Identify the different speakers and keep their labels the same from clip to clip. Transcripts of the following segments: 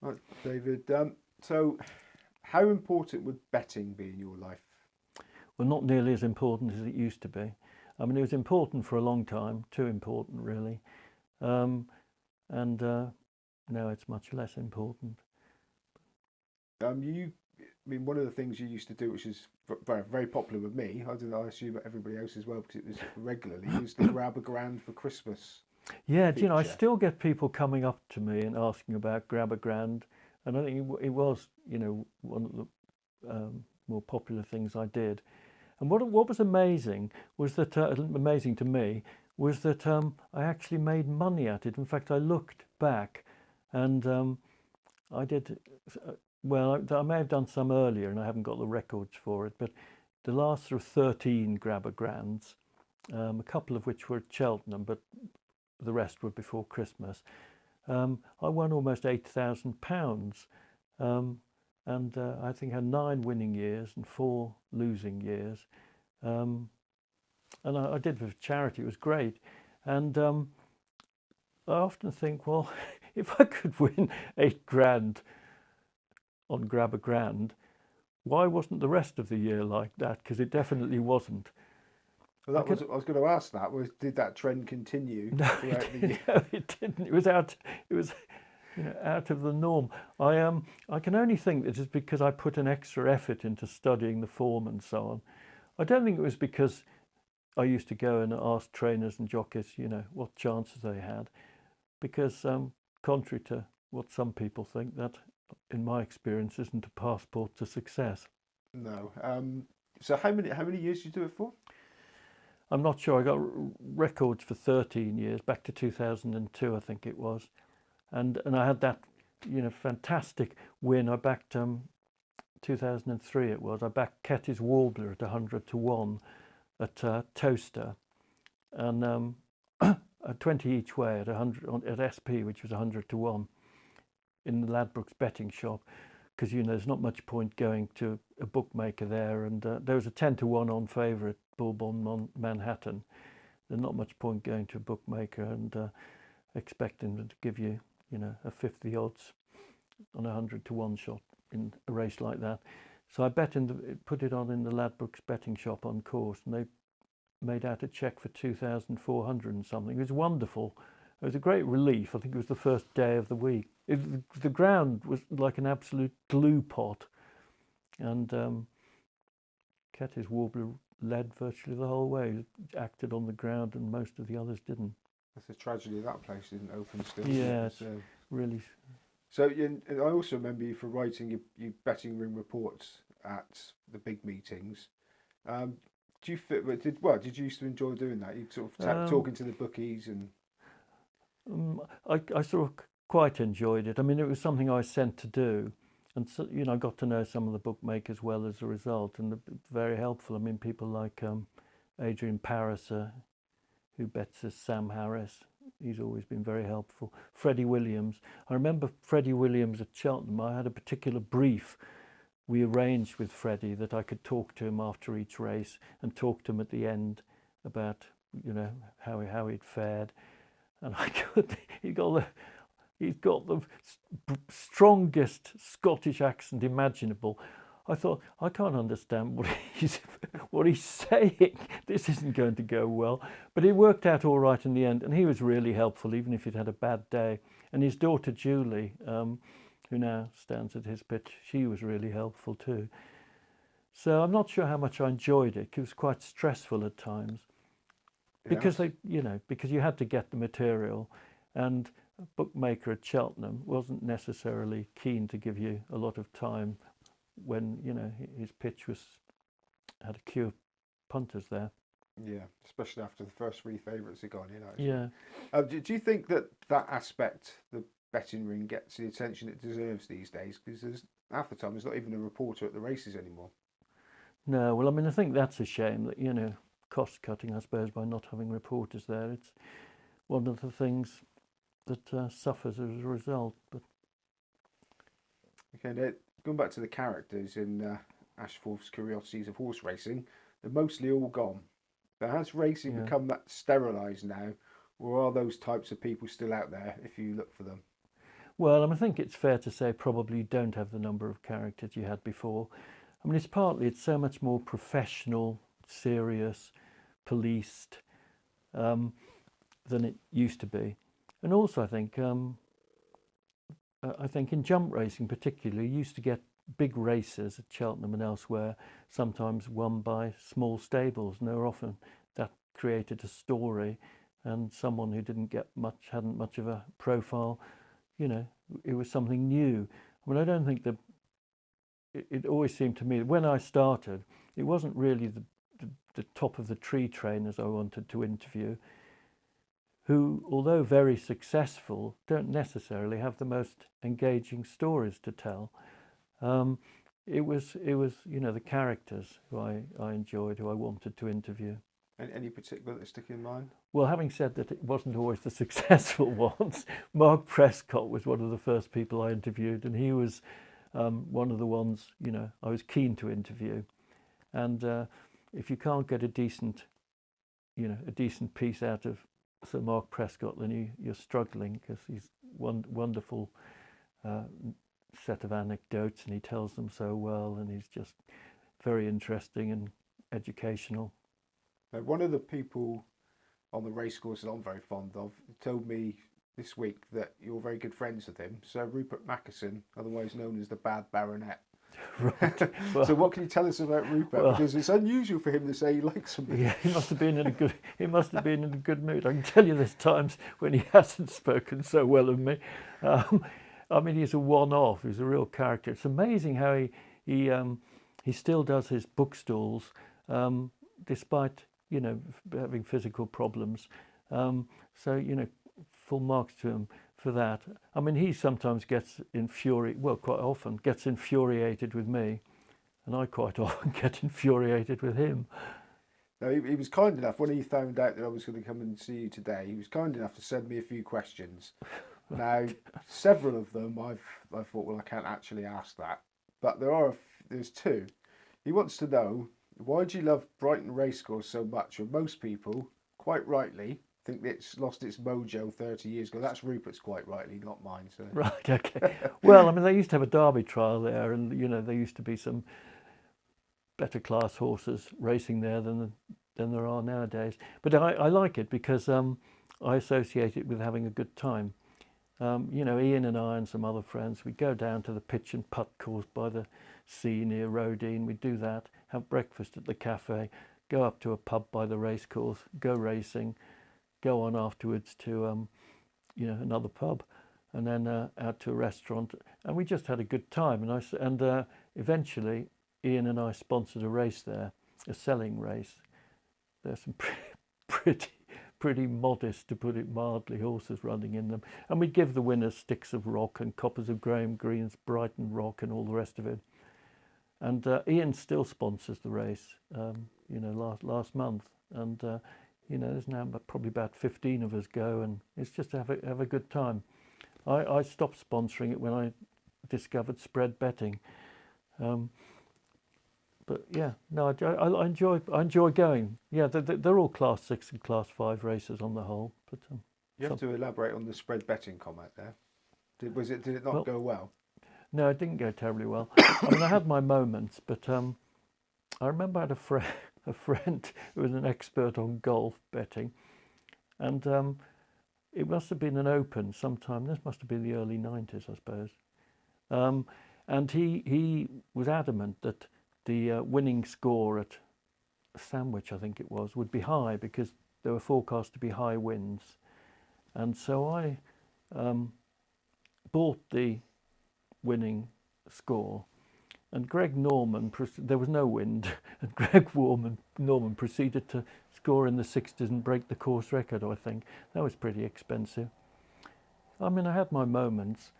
Speaker 1: Right, David. So, how important would betting be in your life?
Speaker 2: Well, not nearly as important as it used to be. I mean, it was important for a long time, too important, really. Um, and Now it's much less important.
Speaker 1: I mean, one of the things you used to do, which is very, very popular with me, I don't know, I assume everybody else as well, because it was regularly, was the grab a grand for Christmas
Speaker 2: Yeah, do you know, I
Speaker 1: feature.
Speaker 2: still get people coming up to me and asking about Grab a Grand. And I think it was, one of the more popular things I did. And what was amazing was that, amazing to me, was that I actually made money at it. In fact, I looked back and I did, well, I may have done some earlier and I haven't got the records for it, but the last sort of 13 Grabber Grands, a couple of which were at Cheltenham, but the rest were before Christmas. I won almost £8,000, and I think I had 9 winning years and 4 losing years. And I did it for charity. It was great. And I often think, well, if I could win 8 grand on Grab a Grand, why wasn't the rest of the year like that? Because it definitely wasn't.
Speaker 1: Well, I was going to ask that. Did that trend continue
Speaker 2: No,
Speaker 1: throughout the year?
Speaker 2: no, it didn't. It was out. It was, out of the norm. I can only think that it's because I put an extra effort into studying the form and so on. I don't think it was because I used to go and ask trainers and jockeys, what chances they had, because contrary to what some people think, that, in my experience, isn't a passport to success.
Speaker 1: No. So how many years did you do it for?
Speaker 2: I'm not sure. I got records for 13 years, back to 2002, I think it was, and I had that, fantastic win. I backed 2003. It was. I backed Ketty's Warbler at 100 to 1 at Toaster, and at 20 each way at 100 at SP, which was 100 to 1 in the Ladbrokes betting shop, because there's not much point going to a bookmaker there, and there was a 10 to 1 on favourite Bourbon Manhattan. There's not much point going to a bookmaker and expecting them to give you, a 50 odds on a 100 to 1 shot in a race like that. So I put it on in the Ladbrokes betting shop on course, and they made out a cheque for 2,400 and something. It was wonderful. It was a great relief. I think it was the first day of the week. The ground was like an absolute glue pot, and Ketty's Warbler led virtually the whole way. It acted on the ground, and most of the others didn't.
Speaker 1: That's a tragedy that place isn't open still.
Speaker 2: Yeah,
Speaker 1: Isn't it?
Speaker 2: it's really.
Speaker 1: So I also remember you for writing your betting room reports at the big meetings. Do you fit? Did you used to enjoy doing that? You sort of talking to the bookies and.
Speaker 2: I sort of quite enjoyed it. I mean, it was something I was sent to do, and so, I got to know some of the bookmakers well as a result, and very helpful. I mean, people like Adrian Pariser, who bets as Sam Harris. He's always been very helpful. Freddie Williams. I remember Freddie Williams at Cheltenham. I had a particular brief we arranged with Freddie that I could talk to him after each race and talk to him at the end about, how he'd fared. And he's got the strongest Scottish accent imaginable. I thought, I can't understand what he's saying. This isn't going to go well. But it worked out all right in the end, and he was really helpful, even if he'd had a bad day. And his daughter Julie, who now stands at his pitch, she was really helpful too. So I'm not sure how much I enjoyed it. It was quite stressful at times. Because because you had to get the material, and a bookmaker at Cheltenham wasn't necessarily keen to give you a lot of time when his pitch had a queue of punters there.
Speaker 1: Yeah, especially after the first 3 favourites had gone in. Actually.
Speaker 2: Yeah.
Speaker 1: Do you think that aspect, the betting ring, gets the attention it deserves these days? Because half the time there's not even a reporter at the races anymore.
Speaker 2: No, well, I mean, I think that's a shame that cost cutting, I suppose, by not having reporters there. It's one of the things that suffers as a result. But
Speaker 1: okay, now, going back to the characters in Ashforth's Curiosities of Horse Racing, they're mostly all gone. But has racing become that sterilised now, or are those types of people still out there if you look for them?
Speaker 2: Well, I think it's fair to say probably you don't have the number of characters you had before. I mean, it's so much more professional, serious, policed than it used to be. And also, I think in jump racing particularly, you used to get big races at Cheltenham and elsewhere, sometimes won by small stables, and they were often, that created a story, and someone who hadn't much of a profile, it was something new. I mean, I don't think that it always seemed to me that when I started, it wasn't really the top of the tree trainers I wanted to interview, who, although very successful, don't necessarily have the most engaging stories to tell. It was the characters who I enjoyed, who I wanted to interview.
Speaker 1: And any particular that stick in mind?
Speaker 2: Well, having said that, it wasn't always the successful ones. Mark Prescott was one of the first people I interviewed, and he was one of the ones I was keen to interview. And if you can't get a decent piece out of Sir Mark Prescott, then you're struggling, because he's wonderful set of anecdotes, and he tells them so well, and he's just very interesting and educational.
Speaker 1: Now, one of the people on the racecourse that I'm very fond of told me this week that you're very good friends with him, Sir Rupert Mackeson, otherwise known as the Bad Baronet.
Speaker 2: Right. Well,
Speaker 1: so what can you tell us about Rupert?
Speaker 2: Well,
Speaker 1: because it's unusual for him to say he likes somebody.
Speaker 2: Yeah, he must have been in a good mood. I can tell you there's times when he hasn't spoken so well of me. I mean, he's a one-off. He's a real character. It's amazing how he still does his book despite having physical problems. So full marks to him for that. I mean, he sometimes gets quite often gets infuriated with me, and I quite often get infuriated with him.
Speaker 1: Now, he was kind enough, when he found out that I was going to come and see you today, he was kind enough to send me a few questions. Now, several of them I thought, well, I can't actually ask that. But there's two. He wants to know, why do you love Brighton Racecourse so much? And most people, quite rightly, think it's lost its mojo 30 years ago. That's Rupert's quite rightly, not mine. So.
Speaker 2: Right, okay. Well, I mean, they used to have a Derby trial there, and there used to be some better class horses racing there than there are nowadays. But I like it because I associate it with having a good time. Ian and I and some other friends, we'd go down to the pitch and putt course by the sea near Rodine. We'd do that, have breakfast at the cafe, go up to a pub by the racecourse, go racing, go on afterwards to another pub, and then out to a restaurant, and we just had a good time. And eventually Ian and I sponsored a race there, a selling race. There's some pretty modest, to put it mildly, horses running in them, and we'd give the winners sticks of rock and coppers of Graham Green's Brighton Rock and all the rest of it. And Ian still sponsors the race, last month, and there's now probably about 15 of us go, and it's just to have a good time. I stopped sponsoring it when I discovered spread betting. But yeah, no, I enjoy going. Yeah, they're all Class 6 and Class 5 races on the whole. But
Speaker 1: you have to elaborate on the spread betting comment there. Did it not go well?
Speaker 2: No, it didn't go terribly well. I mean, I had my moments, but I remember I had a friend who was an expert on golf betting, and it must have been an Open sometime. This must have been the early 90s, I suppose. And he was adamant that the winning score at Sandwich, I think it was, would be high because there were forecast to be high winds. And so I bought the winning score, and Greg Norman, there was no wind, and Greg Norman proceeded to score in the 60s and break the course record, I think. That was pretty expensive. I mean, I had my moments,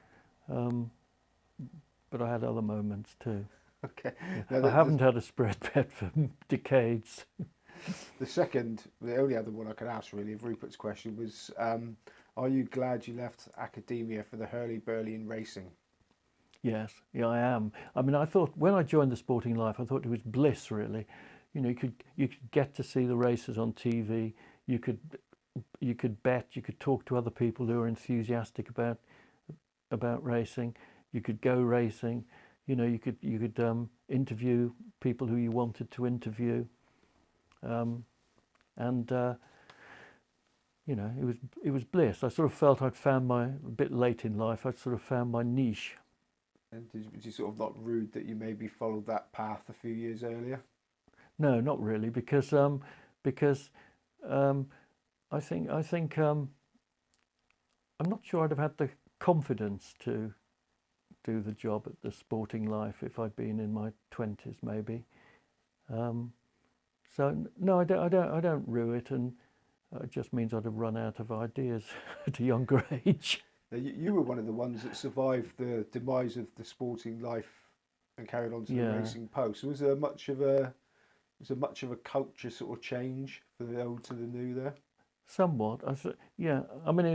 Speaker 2: but I had other moments too.
Speaker 1: Okay.
Speaker 2: Yeah. I haven't had a spread bet for decades.
Speaker 1: The only other one I could ask really of Rupert's question was, are you glad you left academia for the hurly-burly in racing?
Speaker 2: Yes, yeah, I am. I mean, I thought when I joined the sporting life, I thought it was bliss, really. You could get to see the races on TV. You could bet. You could talk to other people who are enthusiastic about about racing. You could go racing. You know, you could interview people who you wanted to interview, and you know, it was bliss. I sort of felt I'd found a bit late in life. I'd sort of found my niche.
Speaker 1: And was you sort of not rude that you maybe followed that path a few years earlier?
Speaker 2: No, not really, because I think I'm not sure I'd have had the confidence to do the job at the Sporting Life if I'd been in my 20s, maybe. So no, I don't rue it, and it just means I'd have run out of ideas at a younger age.
Speaker 1: Now, you were one of the ones that survived the demise of the Sporting Life and carried on to the
Speaker 2: Yeah.
Speaker 1: Racing Post. Was there much of a culture sort of change for the old to the new there?
Speaker 2: Somewhat. Yeah. I mean, it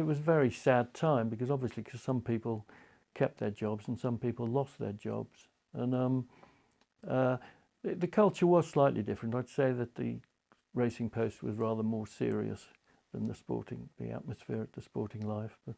Speaker 2: was a very sad time because obviously, because some people kept their jobs and some people lost their jobs, and the culture was slightly different. I'd say that the Racing Post was rather more serious than the atmosphere at the Sporting Life, but.